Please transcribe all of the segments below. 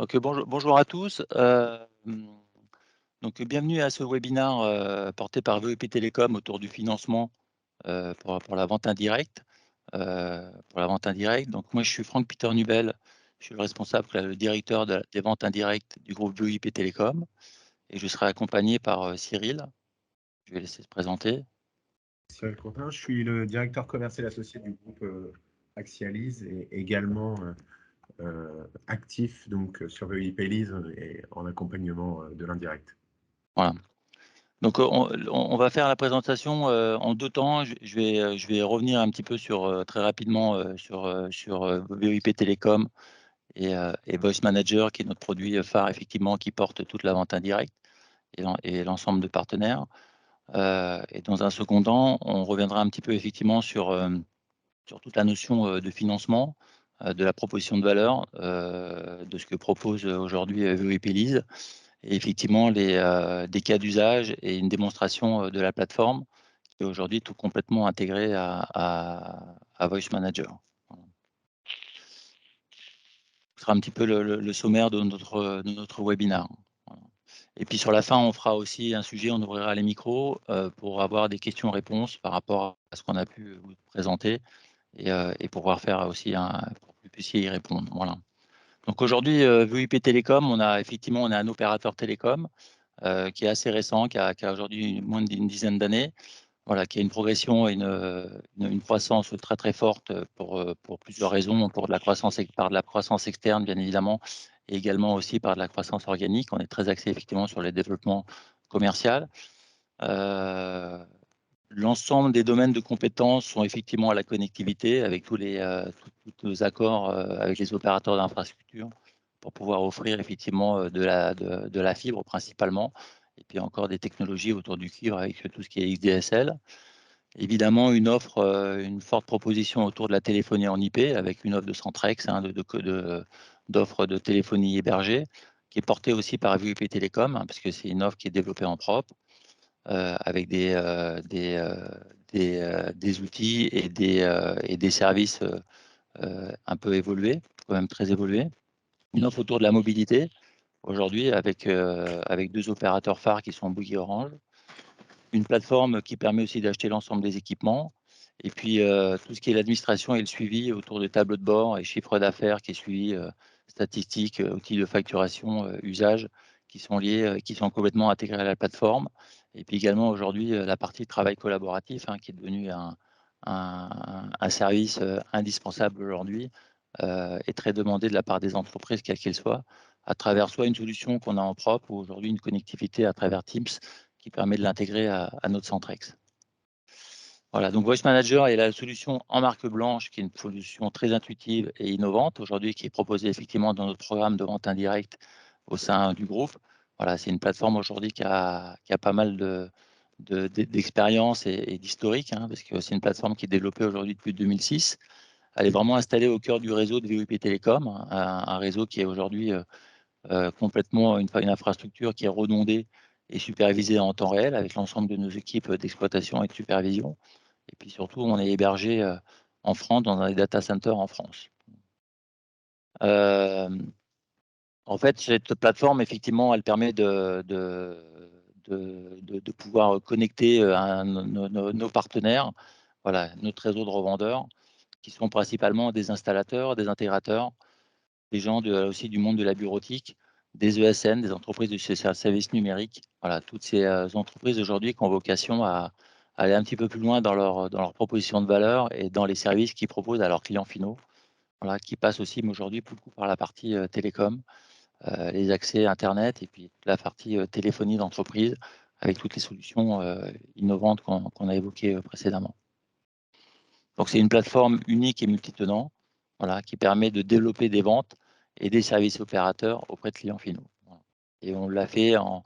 Donc, bonjour à tous. Donc, bienvenue à ce webinaire porté par VEP Télécom autour du financement pour la vente indirecte. Donc, moi, je suis Franck Peter Nubel. Je suis le responsable, le directeur des ventes indirectes du groupe VEP Télécom. Et je serai accompagné par Cyril. Je vais laisser se présenter. Cyril Courtin, je suis le directeur commercial associé du groupe Axialis et également actif donc, sur VEIP Lease et en accompagnement de l'indirect. Voilà. Donc, on va faire la présentation en 2 temps. Je vais revenir un petit peu très rapidement sur VEP Télécom et Voice Manager, qui est notre produit phare, effectivement, qui porte toute la vente indirecte et l'ensemble de partenaires. Et dans un second temps, on reviendra un petit peu effectivement sur toute la notion de financement, de la proposition de valeur, de ce que propose aujourd'hui VEP Lease, et effectivement des cas d'usage et une démonstration de la plateforme qui est aujourd'hui tout complètement intégrée à Voice Manager. Voilà. Ce sera un petit peu le sommaire de notre webinaire. Voilà. Et puis sur la fin, on fera aussi un sujet, on ouvrira les micros pour avoir des questions-réponses par rapport à ce qu'on a pu vous présenter et pouvoir faire aussi pour que vous puissiez y répondre. Voilà. Donc aujourd'hui, VEIP Télécom, on a un opérateur télécom qui est assez récent, qui a aujourd'hui moins d'une dizaine d'années, voilà, qui a une progression et une croissance très très forte pour plusieurs raisons, par de la croissance externe bien évidemment, et également aussi par de la croissance organique. On est très axé effectivement sur les développements commerciaux. L'ensemble des domaines de compétences sont effectivement à la connectivité avec tous nos accords avec les opérateurs d'infrastructure pour pouvoir offrir effectivement de la fibre principalement, et puis encore des technologies autour du cuivre avec tout ce qui est XDSL. Évidemment, une forte proposition autour de la téléphonie en IP avec une offre de Centrex, d'offres de téléphonie hébergée, qui est portée aussi par VEP Télécom, parce que c'est une offre qui est développée en propre, avec des outils et des services un peu évolués, quand même très évolués. Une offre autour de la mobilité, aujourd'hui, avec 2 opérateurs phares qui sont Bouygues et Orange. Une plateforme qui permet aussi d'acheter l'ensemble des équipements. Et puis, tout ce qui est l'administration et le suivi autour de tableaux de bord et chiffre d'affaires qui est suivi, statistiques, outils de facturation, usages qui sont liés, qui sont complètement intégrés à la plateforme. Et puis également aujourd'hui, la partie travail collaboratif, qui est devenu un service indispensable aujourd'hui et très demandé de la part des entreprises, quelles qu'elles soient, à travers soit une solution qu'on a en propre ou aujourd'hui une connectivité à travers Teams qui permet de l'intégrer à notre Centrex. Voilà, donc Voice Manager est la solution en marque blanche, qui est une solution très intuitive et innovante aujourd'hui, qui est proposée effectivement dans notre programme de vente indirecte au sein du groupe. Voilà, c'est une plateforme aujourd'hui qui a pas mal d'expérience et d'historique, parce que c'est une plateforme qui est développée aujourd'hui depuis 2006. Elle est vraiment installée au cœur du réseau de VEP Télécom, un réseau qui est aujourd'hui complètement une infrastructure qui est redondée et supervisée en temps réel avec l'ensemble de nos équipes d'exploitation et de supervision. Et puis surtout, on est hébergé en France, dans des data centers en France. En fait, cette plateforme, effectivement, elle permet de pouvoir connecter nos partenaires, voilà, notre réseau de revendeurs, qui sont principalement des installateurs, des intégrateurs, des gens aussi du monde de la bureautique, des ESN, des entreprises de services numériques. Voilà, toutes ces entreprises aujourd'hui qui ont vocation à aller un petit peu plus loin dans leur proposition de valeur et dans les services qu'ils proposent à leurs clients finaux. Voilà, qui passent aussi aujourd'hui beaucoup par la partie télécom, les accès Internet et puis la partie téléphonie d'entreprise avec toutes les solutions innovantes qu'on a évoquées précédemment. Donc c'est une plateforme unique et multitenant, voilà, qui permet de développer des ventes et des services opérateurs auprès de clients finaux. Voilà. Et on l'a fait en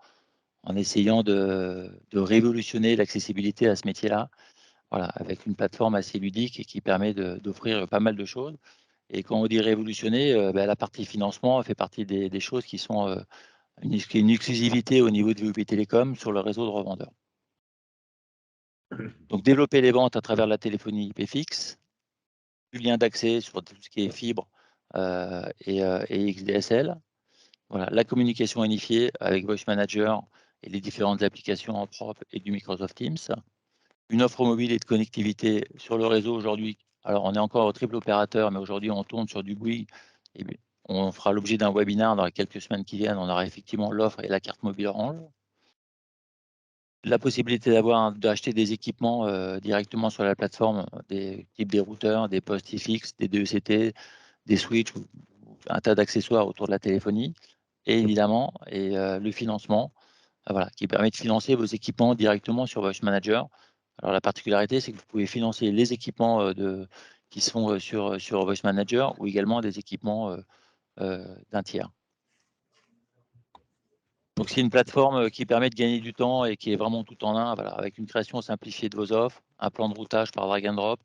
essayant de révolutionner l'accessibilité à ce métier-là, voilà, avec une plateforme assez ludique et qui permet d'offrir pas mal de choses. Et quand on dit révolutionner, la partie financement fait partie des choses qui sont une exclusivité au niveau de VEP Télécom sur le réseau de revendeurs. Donc développer les ventes à travers la téléphonie IP fixe, du lien d'accès sur tout ce qui est fibre et XDSL, Voilà, la communication unifiée avec Voice Manager et les différentes applications en propre et du Microsoft Teams. Une offre mobile et de connectivité sur le réseau aujourd'hui. Alors, on est encore au triple opérateur, mais aujourd'hui, on tourne sur du Bouygues. Et on fera l'objet d'un webinaire dans les quelques semaines qui viennent. On aura effectivement l'offre et la carte mobile Orange. La possibilité d'acheter des équipements directement sur la plateforme, des types des routeurs, des postes IFIX, des DECT, des switches, un tas d'accessoires autour de la téléphonie. Et évidemment, le financement, voilà, qui permet de financer vos équipements directement sur Voice Manager. Alors la particularité, c'est que vous pouvez financer les équipements qui sont sur Voice Manager ou également des équipements d'un tiers. Donc c'est une plateforme qui permet de gagner du temps et qui est vraiment tout en un, voilà, avec une création simplifiée de vos offres, un plan de routage par drag and drop.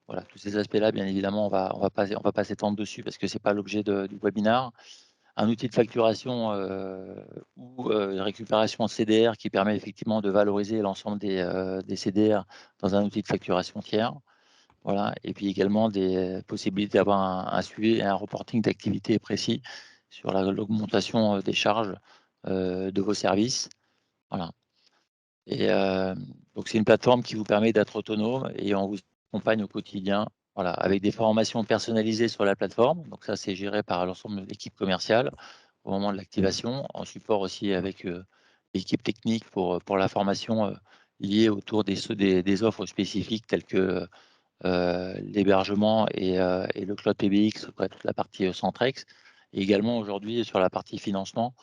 Voilà, tous ces aspects-là, bien évidemment, on va pas s'étendre dessus parce que c'est pas l'objet du webinaire. Un outil de facturation ou récupération CDR qui permet effectivement de valoriser l'ensemble des CDR dans un outil de facturation tiers. Voilà. Et puis également des possibilités d'avoir un suivi et un reporting d'activité précis sur l'augmentation des charges de vos services. Voilà. Et donc c'est une plateforme qui vous permet d'être autonome et on vous accompagne au quotidien, voilà, avec des formations personnalisées sur la plateforme. Donc ça, c'est géré par l'ensemble de l'équipe commerciale au moment de l'activation, en support aussi avec l'équipe technique pour la formation liée autour des offres spécifiques telles que l'hébergement et le cloud PBX, après toute la partie Centrex. Et également aujourd'hui sur la partie financement,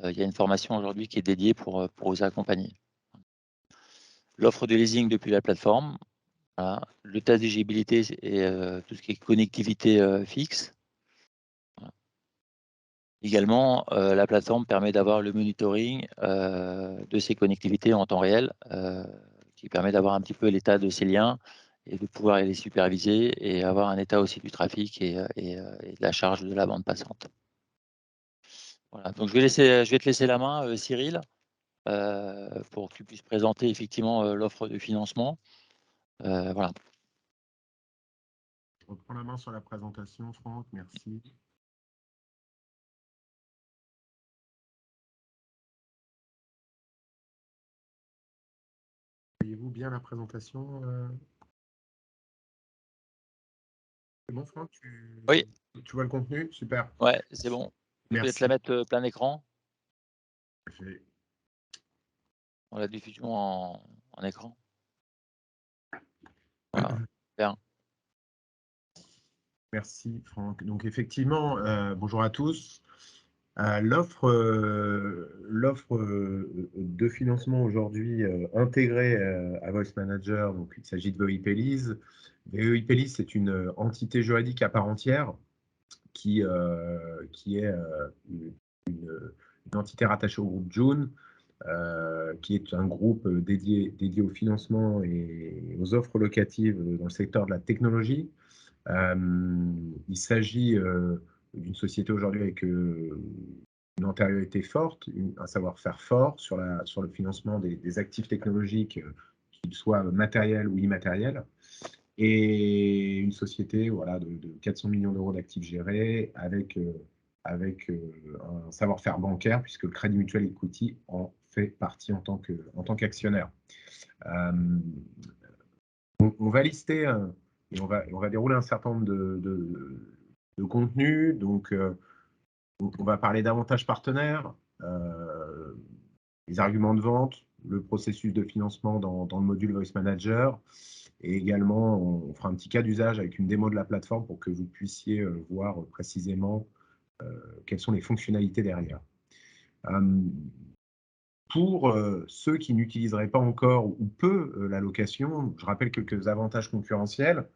il y a une formation aujourd'hui qui est dédiée pour vous accompagner. L'offre de leasing depuis la plateforme, voilà. Le test d'éligibilité et tout ce qui est connectivité fixe. Voilà. Également, la plateforme permet d'avoir le monitoring de ces connectivités en temps réel, qui permet d'avoir un petit peu l'état de ces liens et de pouvoir les superviser et avoir un état aussi du trafic et de la charge de la bande passante. Voilà, donc je vais te laisser la main, Cyril, pour que tu puisses présenter effectivement l'offre de financement. Voilà. Je reprends la main sur la présentation, Franck, merci. Voyez-vous bien la présentation C'est bon, Franck, Oui, tu vois le contenu? Super. ouais, c'est bon. Je vais te Merci. la mettre plein écran, J'ai- dans la diffusion en écran. Voilà, bien. Merci, Franck. Donc, effectivement, bonjour à tous. L'offre de financement aujourd'hui intégrée à Voice Manager, donc il s'agit de VoIP Lease. VoIP Lease, c'est une entité juridique à part entière qui est une entité rattachée au groupe June, qui est un groupe dédié au financement et aux offres locatives dans le secteur de la technologie. Il s'agit d'une société aujourd'hui avec une antériorité forte, un savoir-faire fort sur le financement des actifs technologiques, qu'ils soient matériels ou immatériels, et une société voilà, de 400 millions d'euros d'actifs gérés avec un savoir-faire bancaire, puisque le Crédit Mutuel Equity en fait partie en tant qu'actionnaire. On va lister et on va dérouler un certain nombre de contenus. Donc, on va parler d'avantages partenaires, les arguments de vente, le processus de financement dans le module Voice Manager. Et également, on fera un petit cas d'usage avec une démo de la plateforme pour que vous puissiez voir précisément quelles sont les fonctionnalités derrière. Pour ceux qui n'utiliseraient pas encore ou peu la location, je rappelle quelques avantages concurrentiels.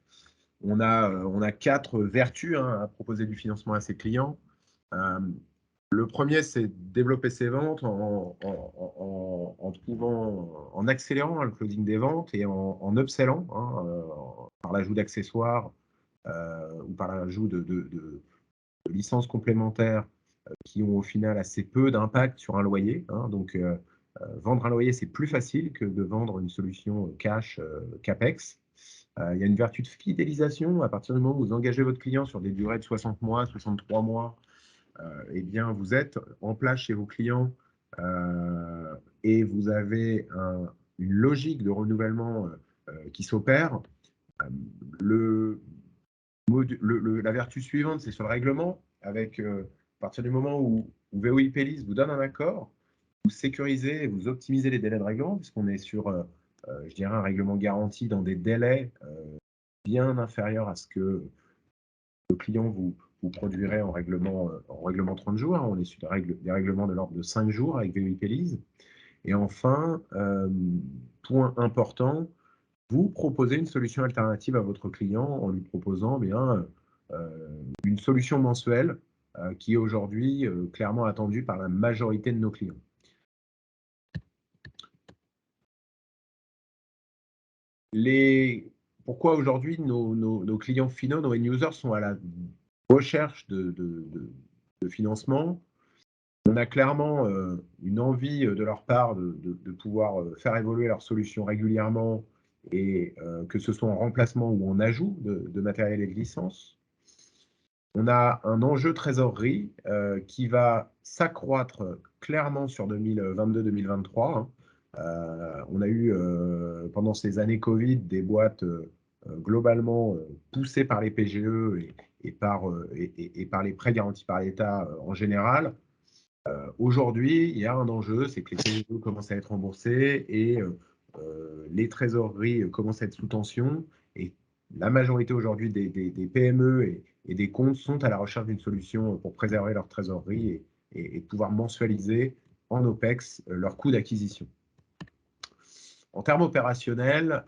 On a 4 vertus à proposer du financement à ses clients. Le premier, c'est développer ses ventes en accélérant le closing des ventes et en upsellant par l'ajout d'accessoires ou par l'ajout de licences complémentaires qui ont au final assez peu d'impact sur un loyer. Donc, vendre un loyer, c'est plus facile que de vendre une solution cash CAPEX. Il y a une vertu de fidélisation à partir du moment où vous engagez votre client sur des durées de 60 mois, 63 mois. eh bien, vous êtes en place chez vos clients et vous avez une logique de renouvellement qui s'opère, la vertu suivante, c'est sur le règlement, avec à partir du moment où VOIP List vous donne un accord, vous sécurisez et vous optimisez les délais de règlement, puisqu'on est sur, je dirais, un règlement garanti dans des délais bien inférieurs à ce que le client vous produirait en règlement 30 jours. On est sur des règlements de l'ordre de 5 jours avec VOIP List. Et enfin, point important, vous proposez une solution alternative à votre client en lui proposant une solution mensuelle qui est aujourd'hui clairement attendue par la majorité de nos clients. Pourquoi aujourd'hui nos clients finaux, nos end-users sont à la recherche de financement? On a clairement une envie de leur part de pouvoir faire évoluer leur solution régulièrement et que ce soit en remplacement ou en ajout de matériel et de licence. On a un enjeu trésorerie qui va s'accroître clairement sur 2022-2023. On a eu pendant ces années Covid des boîtes globalement poussées par les PGE et par les prêts garantis par l'État en général. Aujourd'hui, il y a un enjeu, c'est que les PGE commencent à être remboursés et les trésoreries commencent à être sous tension. Et la majorité aujourd'hui des PME et des comptes sont à la recherche d'une solution pour préserver leur trésorerie et pouvoir mensualiser en OPEX leur coût d'acquisition. En termes opérationnels,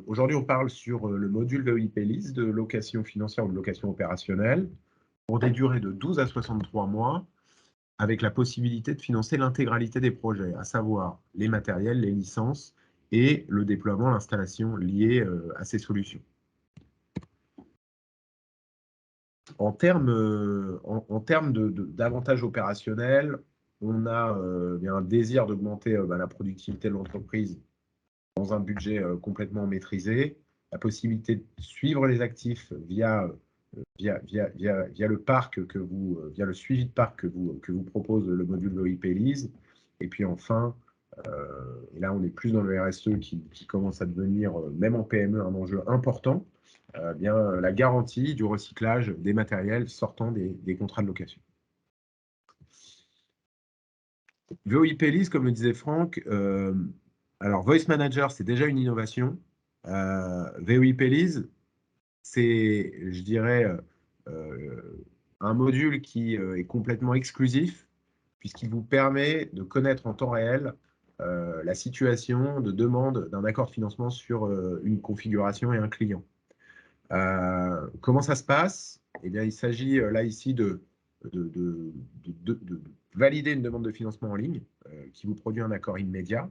aujourd'hui, on parle sur le module VOIP List de location financière ou de location opérationnelle pour des durées de 12 à 63 mois, avec la possibilité de financer l'intégralité des projets, à savoir les matériels, les licences et le déploiement, l'installation liée à ces solutions. En termes d'avantages opérationnels, on a un désir d'augmenter la productivité de l'entreprise dans un budget complètement maîtrisé, la possibilité de suivre les actifs via le parc via le suivi de parc que vous propose le module VOIP List. Et puis enfin, et là on est plus dans le RSE qui commence à devenir, même en PME, un enjeu important, la garantie du recyclage des matériels sortant des contrats de location. VOIP List, comme le disait Franck, alors Voice Manager, c'est déjà une innovation. VOIP List, c'est, je dirais, un module qui est complètement exclusif, puisqu'il vous permet de connaître en temps réel la situation de demande d'un accord de financement sur une configuration et un client. Comment ça se passe? Eh bien, il s'agit là ici de valider une demande de financement en ligne qui vous produit un accord immédiat.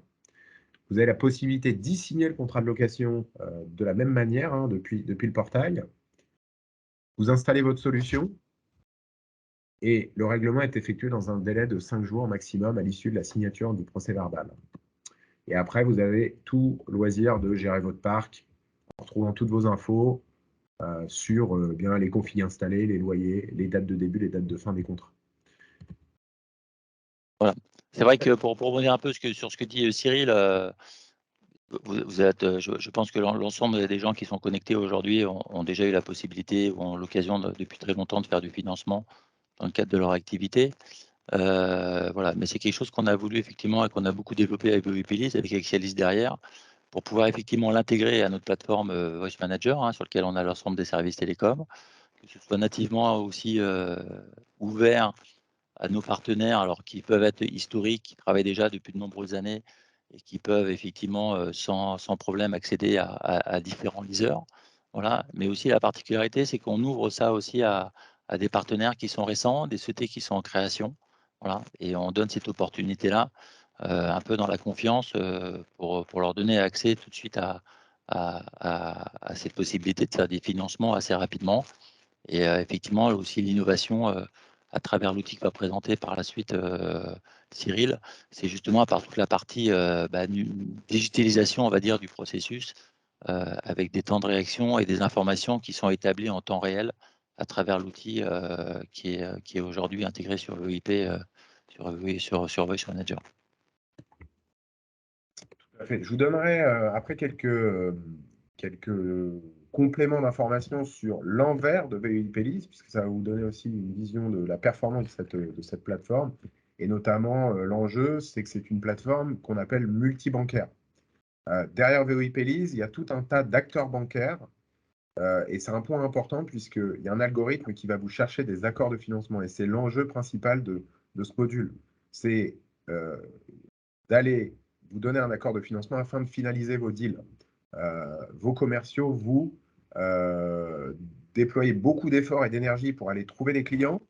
Vous avez la possibilité d'y signer le contrat de location de la même manière depuis le portail. Vous installez votre solution et le règlement est effectué dans un délai de 5 jours maximum à l'issue de la signature du procès-verbal. Et après, vous avez tout loisir de gérer votre parc en retrouvant toutes vos infos sur les configs installés, les loyers, les dates de début, les dates de fin des contrats. Voilà. C'est vrai que pour rebondir un peu sur ce que dit Cyril, vous êtes, je pense que l'ensemble des gens qui sont connectés aujourd'hui ont déjà eu la possibilité ou ont l'occasion depuis très longtemps de faire du financement dans le cadre de leur activité. Voilà. Mais c'est quelque chose qu'on a voulu effectivement et qu'on a beaucoup développé avec VOIP List, avec Excellis derrière, pour pouvoir effectivement l'intégrer à notre plateforme Voice Manager, sur lequel on a l'ensemble des services télécoms, que ce soit nativement aussi ouvert à nos partenaires, alors qui peuvent être historiques, qui travaillent déjà depuis de nombreuses années et qui peuvent effectivement sans problème accéder à différents liseurs. Voilà. Mais aussi la particularité, c'est qu'on ouvre ça aussi à des partenaires qui sont récents, des sociétés qui sont en création. Voilà. Et on donne cette opportunité-là, un peu dans la confiance, pour leur donner accès tout de suite à cette possibilité de faire des financements assez rapidement. Et effectivement, aussi l'innovation à travers l'outil que va présenter par la suite Cyril, c'est justement à part toute la partie digitalisation, on va dire, du processus, avec des temps de réaction et des informations qui sont établies en temps réel à travers l'outil qui est aujourd'hui intégré sur VoIP, sur Voice Manager. Tout à fait. Je vous donnerai après quelques compléments d'informations sur l'envers de VoIP List, puisque ça va vous donner aussi une vision de la performance de cette plateforme. Et notamment, l'enjeu, c'est que c'est une plateforme qu'on appelle multibancaire. Derrière VoIP List, il y a tout un tas d'acteurs bancaires. Et c'est un point important puisqu'il y a un algorithme qui va vous chercher des accords de financement. Et c'est l'enjeu principal de ce module. C'est d'aller vous donner un accord de financement afin de finaliser vos deals. Vos commerciaux, vous, déployez beaucoup d'efforts et d'énergie pour aller trouver des clients,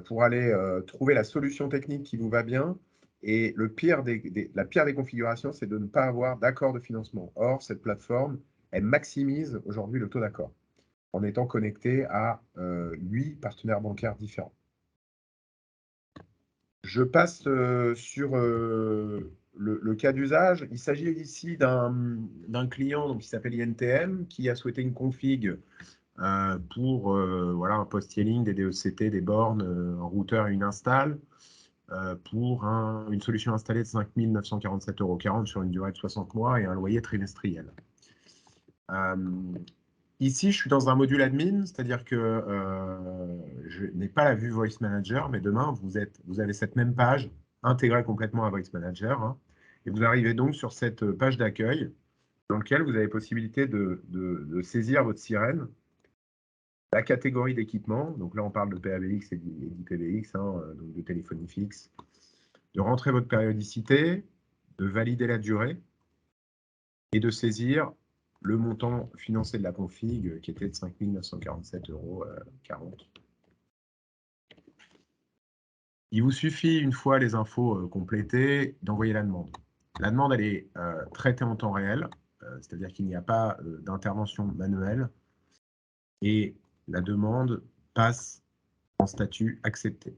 pour aller trouver la solution technique qui vous va bien. Et la pire des configurations, c'est de ne pas avoir d'accord de financement. Or, cette plateforme, elle maximise aujourd'hui le taux d'accord en étant connecté à 8 partenaires bancaires différents. Je passe sur le cas d'usage. Il s'agit ici d'un client donc, qui s'appelle INTM qui a souhaité une config pour voilà, un post-scaling, des DECT, des bornes, un routeur et une install pour une solution installée de 5 947,40 € sur une durée de 60 mois et un loyer trimestriel. Ici, je suis dans un module admin, c'est-à-dire que je n'ai pas la vue Voice Manager, mais demain, vous avez cette même page intégrée complètement à Voice Manager. Hein, et vous arrivez donc sur cette page d'accueil dans laquelle vous avez possibilité de saisir votre sirène, la catégorie d'équipement, donc là on parle de PABX et d'IPBX, hein, donc de téléphonie fixe, de rentrer votre périodicité, de valider la durée et de saisir le montant financé de la config qui était de 5 947,40 €. Il vous suffit, une fois les infos complétées, d'envoyer la demande. La demande, elle est traitée en temps réel, c'est-à-dire qu'il n'y a pas d'intervention manuelle et la demande passe en statut accepté.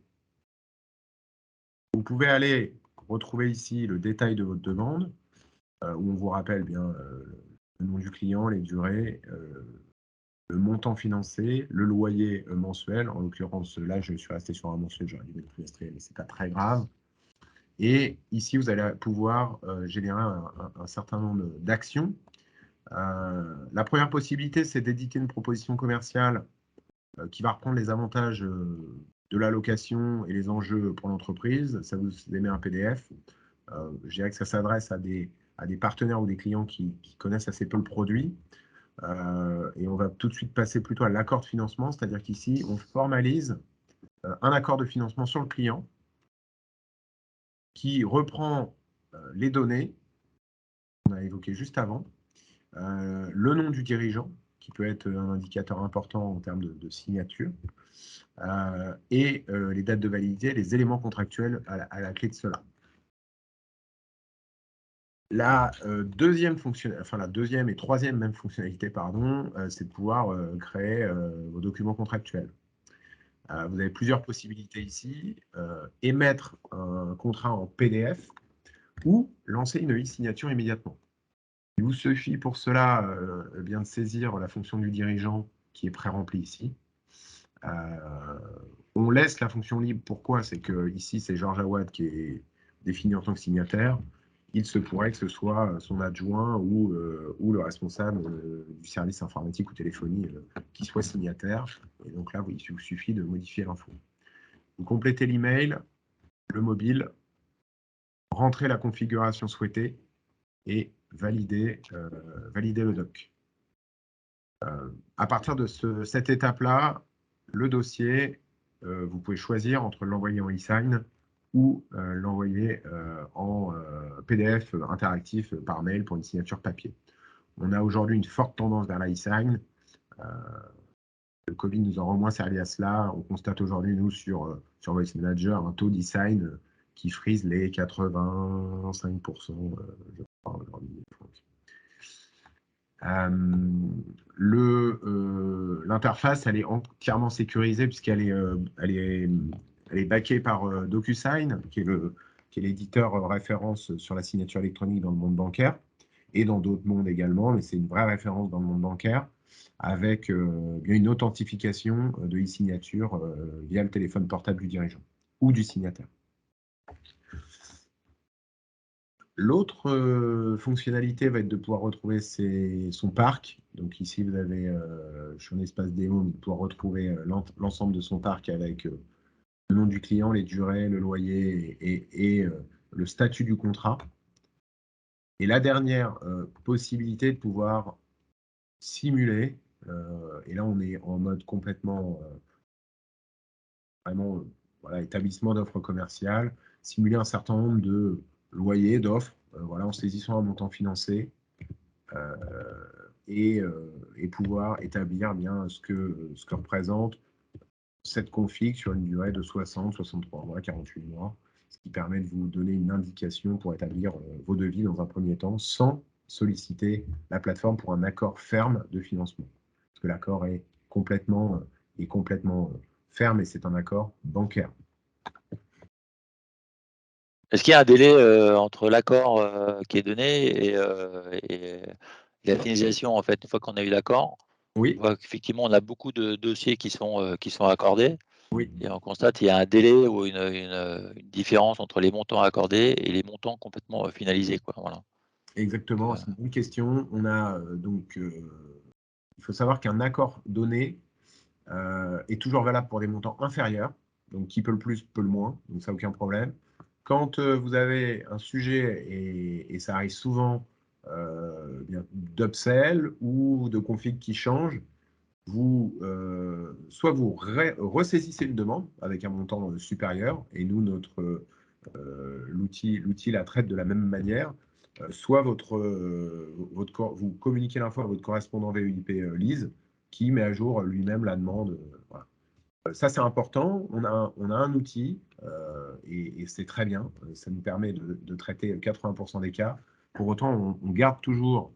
Vous pouvez aller retrouver ici le détail de votre demande, où on vous rappelle bien le nom du client, les durées, le montant financé, le loyer mensuel. En l'occurrence, là, je suis resté sur un mensuel, j'aurais dû mettre trimestriel, mais ce n'est pas très grave. Et ici, vous allez pouvoir générer un certain nombre d'actions. La première possibilité, c'est d'éditer une proposition commerciale qui va reprendre les avantages de la location et les enjeux pour l'entreprise. Ça vous émet un PDF. Je dirais que ça s'adresse à des partenaires ou des clients qui connaissent assez peu le produit. Et on va tout de suite passer plutôt à l'accord de financement, c'est-à-dire qu'ici, on formalise un accord de financement sur le client qui reprend les données qu'on a évoquées juste avant, le nom du dirigeant, qui peut être un indicateur important en termes de signature, et les dates de validité, les éléments contractuels à la clé de cela. La deuxième et troisième même fonctionnalité, pardon, c'est de pouvoir créer vos documents contractuels. Vous avez plusieurs possibilités ici. Émettre un contrat en PDF ou lancer une e-signature immédiatement. Il vous suffit pour cela bien de saisir la fonction du dirigeant qui est pré-remplie ici. On laisse la fonction libre. Pourquoi? C'est que ici, c'est Georges Awad qui est défini en tant que signataire. Il se pourrait que ce soit son adjoint ou le responsable du service informatique ou téléphonie qui soit signataire. Et donc là, il vous suffit de modifier l'info. Vous complétez l'email, le mobile, rentrez la configuration souhaitée et valider le doc. À partir de cette étape-là, le dossier, vous pouvez choisir entre l'envoyer en e-sign ou l'envoyer en PDF interactif par mail pour une signature papier. On a aujourd'hui une forte tendance vers l'e-sign. Le Covid nous a au moins servi à cela. On constate aujourd'hui, nous, sur Voice Manager, un taux d'e-sign qui frise les 85%, je crois, aujourd'hui. L'interface, elle est entièrement sécurisée puisqu'elle est backée par DocuSign, qui est l'éditeur référence sur la signature électronique dans le monde bancaire et dans d'autres mondes également, mais c'est une vraie référence dans le monde bancaire. avec bien une authentification de e-signature via le téléphone portable du dirigeant ou du signataire. L'autre fonctionnalité va être de pouvoir retrouver son parc. Donc ici, vous avez sur l'espace démo, de pouvoir retrouver l'ensemble de son parc avec le nom du client, les durées, le loyer et le statut du contrat. Et la dernière possibilité de pouvoir simuler, et là on est en mode complètement vraiment voilà, établissement d'offres commerciales, simuler un certain nombre de loyers, d'offres, voilà, en saisissant un montant financé et pouvoir établir bien ce que représente cette config sur une durée de 60, 63 mois, 48 mois, ce qui permet de vous donner une indication pour établir vos devis dans un premier temps sans solliciter la plateforme pour un accord ferme de financement. Parce que l'accord est complètement ferme et c'est un accord bancaire. Est-ce qu'il y a un délai entre l'accord qui est donné et la finalisation, en fait, une fois qu'on a eu l'accord? Oui, On voit qu'effectivement, on a beaucoup de dossiers qui sont accordés oui, et on constate qu'il y a un délai ou une différence entre les montants accordés et les montants complètement finalisés, quoi. Voilà. exactement. C'est une bonne question. On a il faut savoir qu'un accord donné est toujours valable pour des montants inférieurs. Donc, qui peut le plus, peut le moins. Donc, ça, aucun problème. Quand vous avez un sujet, et ça arrive souvent d'upsell ou de config qui change, soit vous ressaisissez une demande avec un montant supérieur, et nous, l'outil la traite de la même manière, soit vous communiquez l'info à votre correspondant VEIP Lise, qui met à jour lui-même la demande. Voilà. Ça, c'est important. On a un outil et c'est très bien. Ça nous permet de traiter 80% des cas. Pour autant, on garde toujours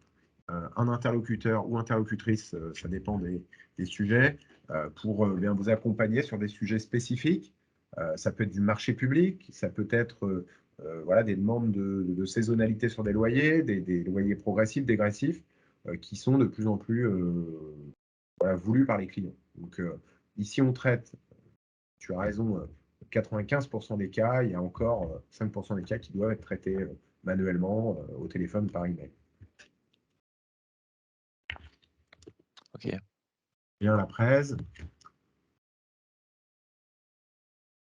un interlocuteur ou interlocutrice, ça dépend des sujets, pour bien vous accompagner sur des sujets spécifiques. Ça peut être du marché public, ça peut être voilà, des demandes de saisonnalité sur des loyers, des loyers progressifs, dégressifs, qui sont de plus en plus voilà, voulus par les clients. Donc ici, on traite, tu as raison, 95% des cas, il y a encore 5% des cas qui doivent être traités manuellement au téléphone par email. OK. Bien la presse.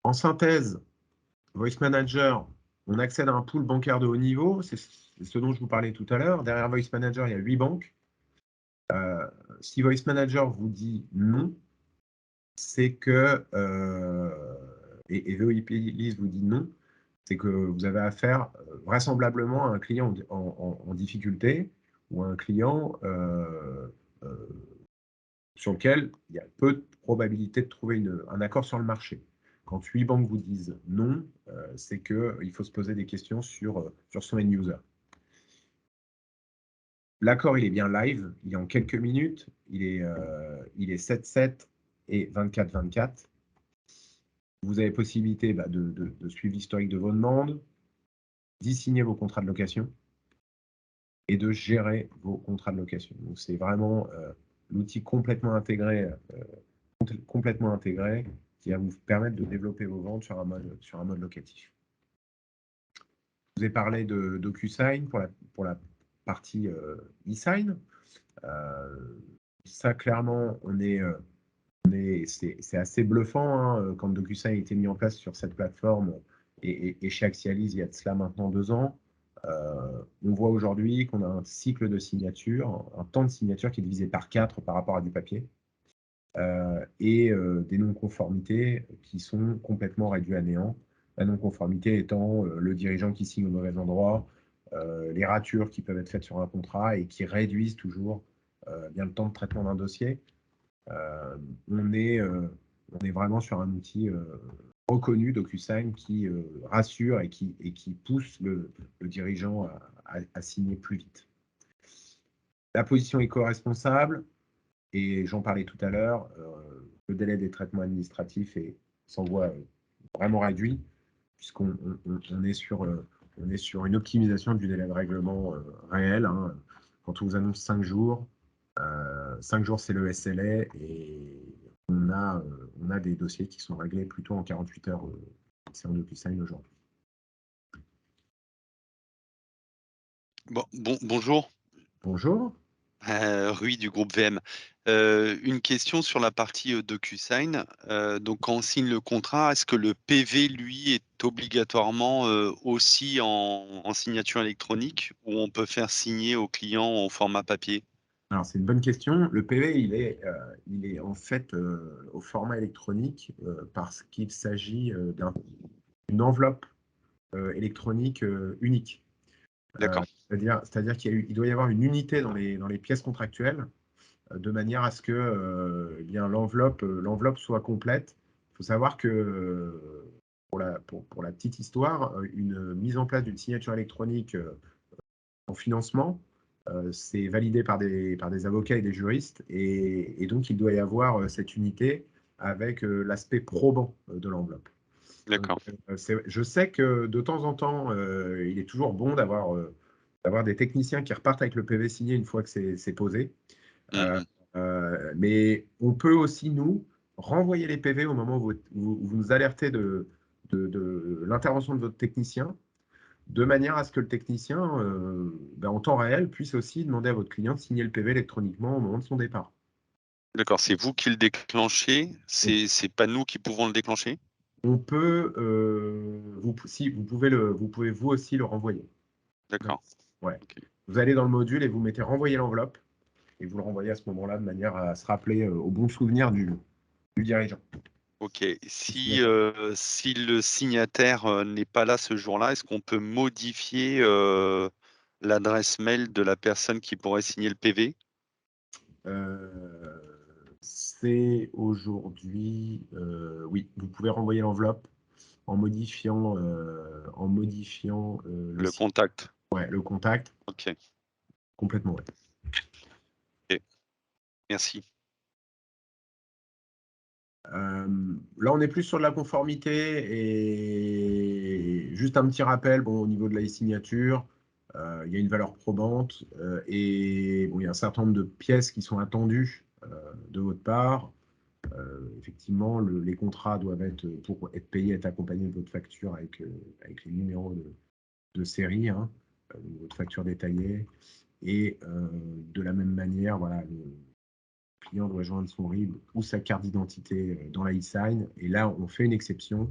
En synthèse, Voice Manager, on accède à un pool bancaire de haut niveau, c'est ce dont je vous parlais tout à l'heure. Derrière Voice Manager, il y a 8 banques. Si Voice Manager vous dit non, c'est que, et VoIP List vous dit non, c'est que vous avez affaire vraisemblablement à un client en difficulté ou à un client sur lequel il y a peu de probabilité de trouver un accord sur le marché. Quand 8 banques vous disent non, c'est qu'il faut se poser des questions sur son end user. L'accord, il est bien live, il est en quelques minutes, il est 7-7 et 24-24. Vous avez possibilité de suivre l'historique de vos demandes, d'y signer vos contrats de location et de gérer vos contrats de location. Donc c'est vraiment l'outil complètement intégré qui va vous permettre de développer vos ventes sur un mode locatif. Je vous ai parlé de DocuSign pour la partie e-sign. Ça, clairement, c'est assez bluffant hein, quand DocuSign a été mis en place sur cette plateforme et chez Axialis il y a de cela maintenant 2 ans. On voit aujourd'hui qu'on a un cycle de signature, un temps de signature qui est divisé par 4 par rapport à du papier. Et des non-conformités qui sont complètement réduites à néant. La non-conformité étant le dirigeant qui signe au mauvais endroit, les ratures qui peuvent être faites sur un contrat et qui réduisent toujours bien le temps de traitement d'un dossier. On est vraiment sur un outil reconnu, DocuSign, qui rassure et qui pousse le dirigeant à signer plus vite. La position éco-responsable, et j'en parlais tout à l'heure, le délai des traitements administratifs s'en voit vraiment réduit, puisqu'on est sur une optimisation du délai de règlement réel. Hein. Quand on vous annonce 5 jours, 5 jours, c'est le SLA et on a des dossiers qui sont réglés plutôt en 48 heures. C'est en DocuSign aujourd'hui. Bonjour, Bonjour. Rui du groupe VM. Une question sur la partie DocuSign. Donc, quand on signe le contrat, est-ce que le PV, lui, est obligatoirement aussi en signature électronique ou on peut faire signer au client en format papier? Alors, c'est une bonne question. Le PV, il est en fait au format électronique parce qu'il s'agit d'une enveloppe électronique unique. D'accord, C'est-à-dire il doit y avoir une unité dans les pièces contractuelles de manière à ce que eh bien, l'enveloppe soit complète. Il faut savoir que, pour la petite histoire, une mise en place d'une signature électronique en financement, c'est validé par des avocats et des juristes, et donc il doit y avoir cette unité avec l'aspect probant de l'enveloppe. Donc, d'accord. je sais que de temps en temps, il est toujours bon d'avoir des techniciens qui repartent avec le PV signé une fois que c'est posé. Euh, Mhm. mais on peut aussi, nous, renvoyer les PV au moment où vous nous alertez de l'intervention de votre technicien, de manière à ce que le technicien, en temps réel, puisse aussi demander à votre client de signer le PV électroniquement au moment de son départ. D'accord, c'est vous qui le déclenchez, Donc, c'est pas nous qui pouvons le déclencher? on peut, si vous pouvez vous aussi le renvoyer. D'accord. Ouais. Ok. Vous allez dans le module et vous mettez renvoyer l'enveloppe et vous le renvoyez à ce moment-là de manière à se rappeler au bon souvenir du dirigeant. Ok. Si le signataire n'est pas là ce jour-là, est-ce qu'on peut modifier l'adresse mail de la personne qui pourrait signer le PV? Euh, c'est aujourd'hui, oui, vous pouvez renvoyer l'enveloppe en modifiant Le contact. ouais, le contact Ok. complètement. Ouais. Ok. Merci. Là, on est plus sur de la conformité et juste un petit rappel, bon, au niveau de la e-signature, il y a une valeur probante et bon, il y a un certain nombre de pièces qui sont attendues de votre part. Effectivement, les contrats doivent être, pour être payés, être accompagnés de votre facture avec les numéros de série, hein, votre facture détaillée. Et de la même manière, voilà, le client doit joindre son RIB ou sa carte d'identité dans la e-sign. Et là, on fait une exception.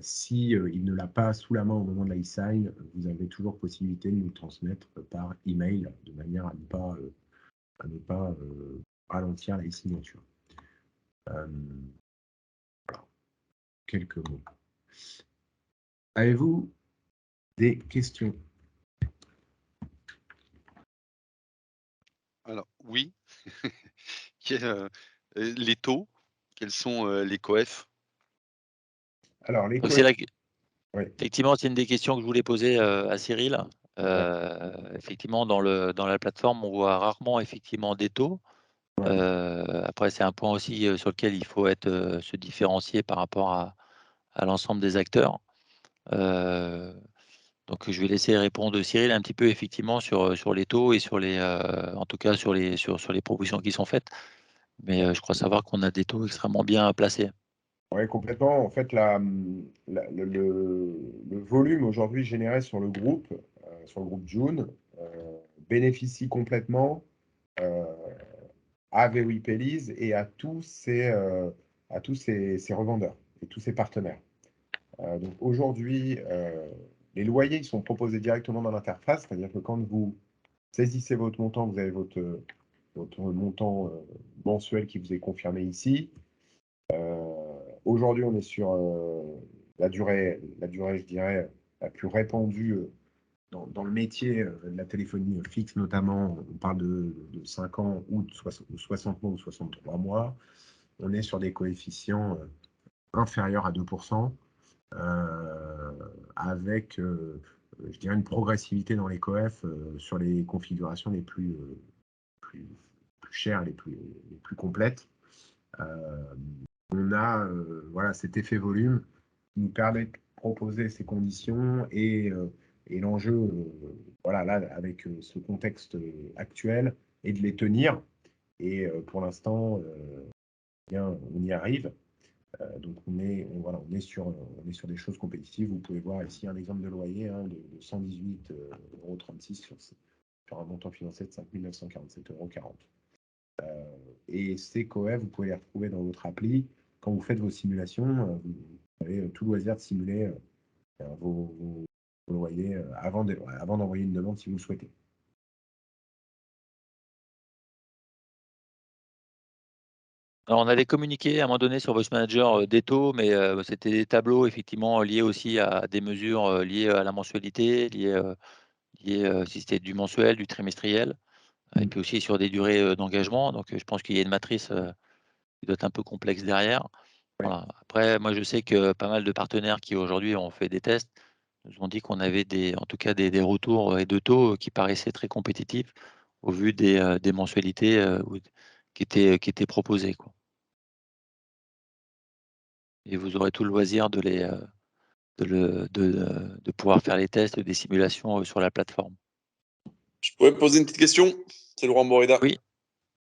Si il ne l'a pas sous la main au moment de la e-sign, vous avez toujours possibilité de nous le transmettre par email de manière à ne pas ralentir la e-signature. Quelques mots. Avez-vous des questions? Alors, oui. Les taux, quels sont les coefs? Alors, les Donc c'est coefs, là oui, effectivement, c'est une des questions que je voulais poser, à Cyril. ouais, Effectivement, dans la plateforme, on voit rarement effectivement des taux. ouais. Après, c'est un point aussi, sur lequel il faut se différencier par rapport à l'ensemble des acteurs. Heu, donc je vais laisser répondre Cyril un petit peu effectivement sur les taux et en tout cas sur les propositions qui sont faites. Mais, je crois savoir qu'on a des taux extrêmement bien placés. Ouais, complètement. En fait, le volume aujourd'hui généré sur le groupe June, bénéficie complètement euh, à VOI Pays et à tous ses revendeurs et tous ses partenaires. Donc aujourd'hui, les loyers ils sont proposés directement dans l'interface, c'est-à-dire que quand vous saisissez votre montant, vous avez votre montant mensuel qui vous est confirmé ici. Aujourd'hui, on est sur la durée, je dirais, la plus répandue dans le métier de la téléphonie fixe, notamment. On parle de 5 ans ou de 60 mois ou 63 mois. On est sur des coefficients inférieurs à 2%, avec, je dirais, une progressivité dans les coefs sur les configurations plus, plus chères, les plus complètes. Euh, on a voilà, cet effet volume qui nous permet de proposer ces conditions et l'enjeu, voilà, là, avec ce contexte actuel, et de les tenir. Et pour l'instant, bien, on y arrive. Donc on est sur des choses compétitives. Vous pouvez voir ici un exemple de loyer de 118,36 € sur un montant financier de 5 947,40 €. Et ces COEF, vous pouvez les retrouver dans votre appli. Quand vous faites vos simulations, vous avez tout loisir de simuler vos loyers avant d'envoyer une demande si vous le souhaitez. Alors, on avait communiqué à un moment donné sur Voice Manager des taux, mais c'était des tableaux effectivement liés aussi à des mesures liées à la mensualité, liées si c'était du mensuel, du trimestriel, et puis aussi sur des durées d'engagement. Donc, je pense qu'il y a une matrice qui doit être un peu complexe derrière. Ouais. Voilà. Après, moi, je sais que pas mal de partenaires qui aujourd'hui ont fait des tests nous ont dit qu'on avait en tout cas des retours et de taux qui paraissaient très compétitifs au vu des mensualités qui étaient proposées, quoi. Et vous aurez tout le loisir de pouvoir faire les tests, des simulations sur la plateforme. Je pourrais me poser une petite question? C'est Laurent Morida. Oui.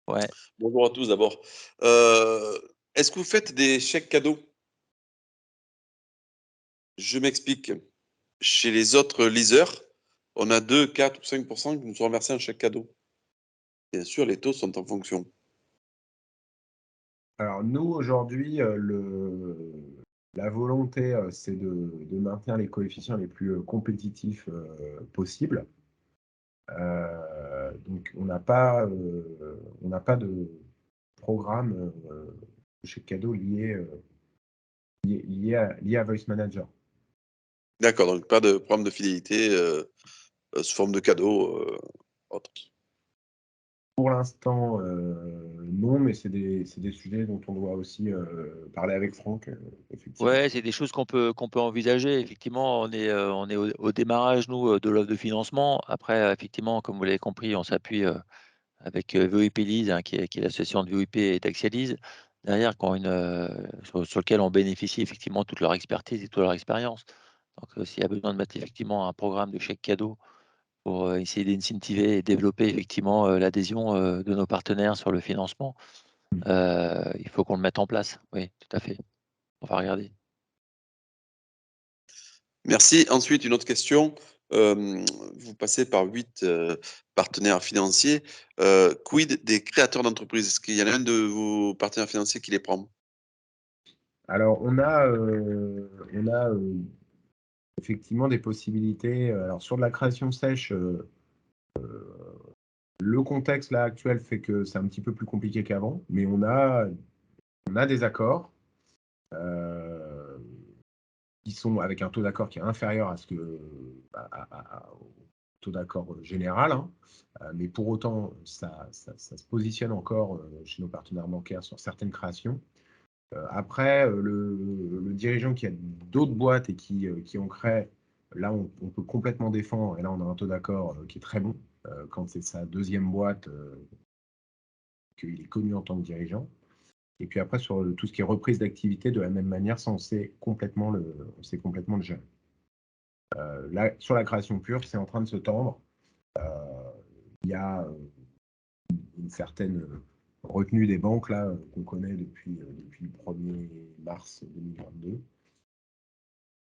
Ouais. Bonjour à tous d'abord. Est-ce que vous faites des chèques cadeaux? Je m'explique. Chez les autres leasers, on a 2, 4 ou 5% qui nous ont reversé un chèque cadeau. Bien sûr, les taux sont en fonction. Alors nous, aujourd'hui, la volonté, c'est de maintenir les coefficients les plus compétitifs possibles. Donc on n'a pas de programme de chèque cadeau lié à Voice Manager. D'accord, donc pas de programme de fidélité sous forme de cadeau autre. Pour l'instant, non, mais c'est des sujets dont on doit aussi parler avec Franck, effectivement. Ouais, c'est des choses qu'on peut envisager. Effectivement, on est au démarrage, nous, de l'offre de financement. Après, effectivement, comme vous l'avez compris, on s'appuie avec VOIP Lease, qui est l'association de VOIP et d'Axialise, derrière, sur lequel on bénéficie effectivement de toute leur expertise et toute leur expérience. Donc, s'il y a besoin de mettre effectivement un programme de chèque cadeau pour essayer d'incentiver et développer effectivement l'adhésion de nos partenaires sur le financement, il faut qu'on le mette en place. Oui, tout à fait. On va regarder. Merci. Ensuite, une autre question. Vous passez par 8 partenaires financiers. Quid des créateurs d'entreprises? Est-ce qu'il y en a un de vos partenaires financiers qui les prend? Alors, on a effectivement des possibilités. Alors, sur de la création sèche, le contexte là actuel fait que c'est un petit peu plus compliqué qu'avant, mais on a des accords qui sont avec un taux d'accord qui est inférieur à au taux d'accord général, hein. Mais pour autant, ça se positionne encore chez nos partenaires bancaires sur certaines créations. Après, le dirigeant qui a d'autres boîtes et qui en crée, là, on peut complètement défendre, et là, on a un taux d'accord qui est très bon, quand c'est sa deuxième boîte, qu'il est connu en tant que dirigeant. Et puis après, sur tout ce qui est reprise d'activité, de la même manière, ça, on sait complètement le gérer. Là, sur la création pure, c'est en train de se tendre. Il y a une certaine retenue des banques là qu'on connaît depuis le 1er mars 2022.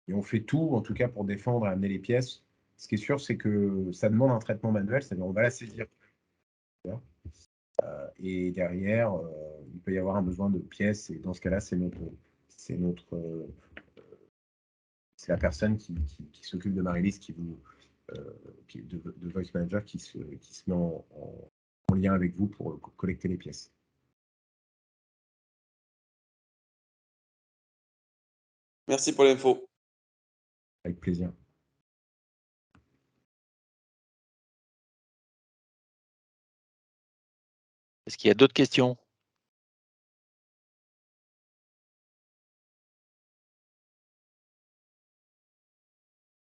Et on fait tout, en tout cas, pour défendre et amener les pièces. Ce qui est sûr, c'est que ça demande un traitement manuel, c'est-à-dire on va la saisir. Et derrière, il peut y avoir un besoin de pièces. Et dans ce cas-là, c'est la personne qui s'occupe de Marie-Lise, de Voice Manager, qui se met en lien avec vous pour collecter les pièces. Merci pour l'info. Avec plaisir. Est-ce qu'il y a d'autres questions?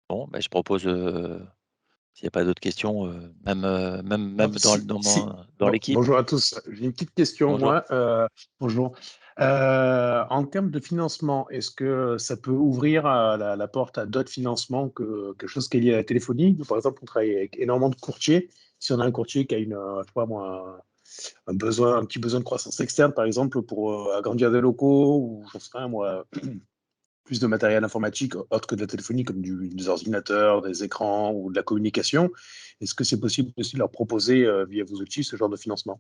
Bon, je propose, s'il n'y a pas d'autres questions, même dans l'équipe. Bonjour à tous. J'ai une petite question, Bonjour. moi. Bonjour. En termes de financement, est-ce que ça peut ouvrir la porte à d'autres financements que quelque chose qui est lié à la téléphonie? Par exemple, on travaille avec énormément de courtiers. Si on a un courtier qui a un petit besoin de croissance externe, par exemple, pour agrandir des locaux ou, j'en sais rien, moi, plus de matériel informatique autre que de la téléphonie, comme des ordinateurs, des écrans ou de la communication. Est-ce que c'est possible aussi de leur proposer, via vos outils, ce genre de financement?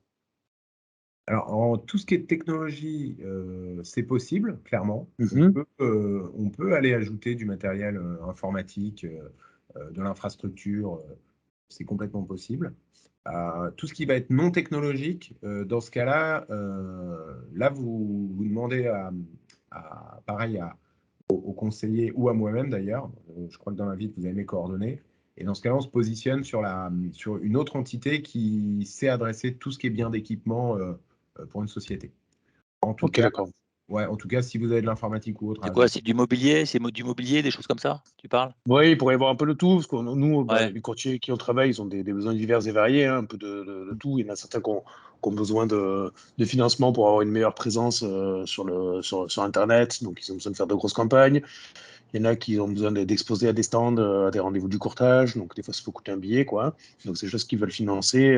Alors, en tout ce qui est technologie, c'est possible, clairement. On peut aller ajouter du matériel informatique, de l'infrastructure, c'est complètement possible. Tout ce qui va être non technologique, dans ce cas-là, là, vous demandez pareil, au conseiller ou à moi-même d'ailleurs. Je crois que dans l'invite, vous avez mes coordonnées. Et dans ce cas-là, on se positionne sur une autre entité qui sait adresser tout ce qui est bien d'équipement pour une société. En tout Ok, cas, d'accord. ouais, en tout cas, si vous avez de l'informatique ou autre, C'est quoi? C'est du mobilier? C'est du mobilier, des choses comme ça? Tu parles? Oui, il pourrait y avoir un peu de tout, parce que nous, Ouais. les courtiers qui ont travaillé, ils ont des besoins divers et variés, hein, un peu de tout. Il y en a certains qui ont besoin de financement pour avoir une meilleure présence sur Internet, donc ils ont besoin de faire de grosses campagnes. Il y en a qui ont besoin d'exposer à des stands, à des rendez-vous du courtage, donc des fois ça peut coûter un billet, quoi. Donc c'est des choses qu'ils veulent financer.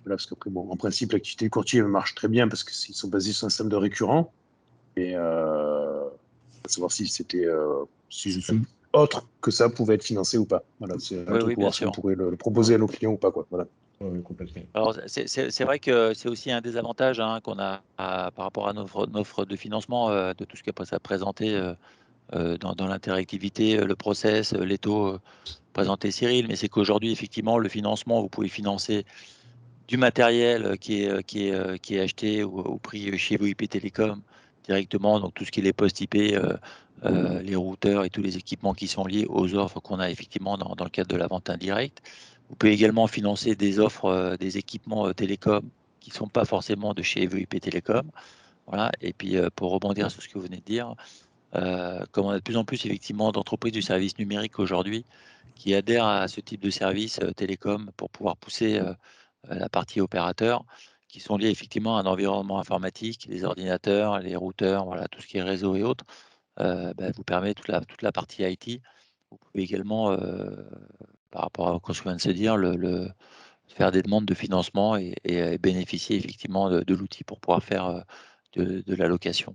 Voilà, parce qu'après, bon, en principe, l'activité de courtier marche très bien parce qu'ils sont basés sur un système de récurrent. Et savoir si c'était si je suis autre que ça pouvait être financé ou pas. Voilà, c'est un Oui, truc oui, pour bien voir si on sûr. pourrait le proposer à nos clients ou pas, quoi. Voilà. complètement. Alors, c'est vrai que c'est aussi un des avantages qu'on a par rapport à notre offre de financement, de tout ce que ça a présenté dans l'interactivité, le process, les taux présenté Cyril. Mais c'est qu'aujourd'hui, effectivement, le financement, vous pouvez financer du matériel qui est acheté au prix chez VoIP Télécom directement, donc tout ce qui est les postes IP, les routeurs et tous les équipements qui sont liés aux offres qu'on a effectivement dans le cadre de la vente indirecte. Vous pouvez également financer des offres, des équipements télécom qui ne sont pas forcément de chez VoIP Télécom. Voilà. Et puis pour rebondir sur ce que vous venez de dire, comme on a de plus en plus effectivement d'entreprises du service numérique aujourd'hui qui adhèrent à ce type de service télécom pour pouvoir pousser la partie opérateur, qui sont liés effectivement à un environnement informatique, les ordinateurs, les routeurs, voilà, tout ce qui est réseau et autres, vous permet toute la partie IT. Vous pouvez également, par rapport à ce qu'on vient de se dire, faire des demandes de financement et bénéficier effectivement de l'outil pour pouvoir faire de l'allocation.